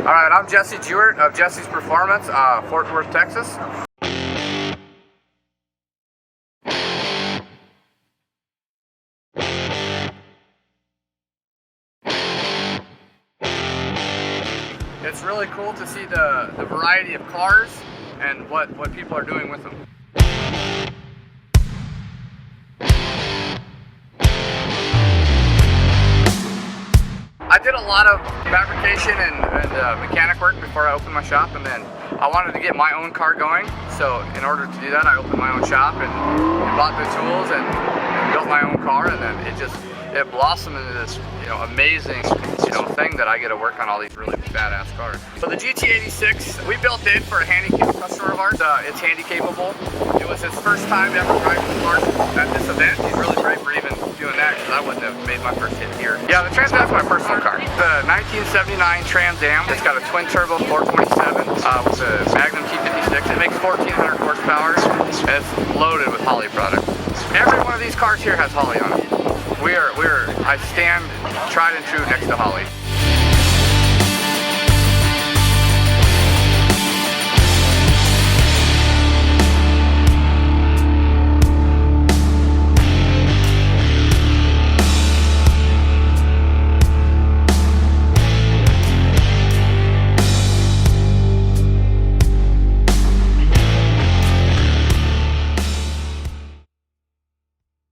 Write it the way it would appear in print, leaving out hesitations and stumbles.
Alright, I'm Jessie Jewart of Jessie's Performance, Fort Worth, Texas. It's really cool to see the variety of cars and what people are doing with them. I did a lot of fabrication and mechanic work before I opened my shop, and then I wanted to get my own car going. So in order to do that, I opened my own shop and bought the tools and built my own car, and then it blossomed into this amazing thing that I get to work on all these really badass cars. So the GT86, we built it for a handicapped customer of ours. It's handicappable. It was his first time ever driving cars at this event. He's really great for even doing that, because I wouldn't have made my first hit here. Yeah, the Trans Am's my personal car. The 1979 Trans Am. It's got a twin turbo 427 with a Magnum T56. It makes 1,400 horsepower, and it's loaded with Holley products. Every one of these cars here has Holley on it. I stand tried and true next to Holley.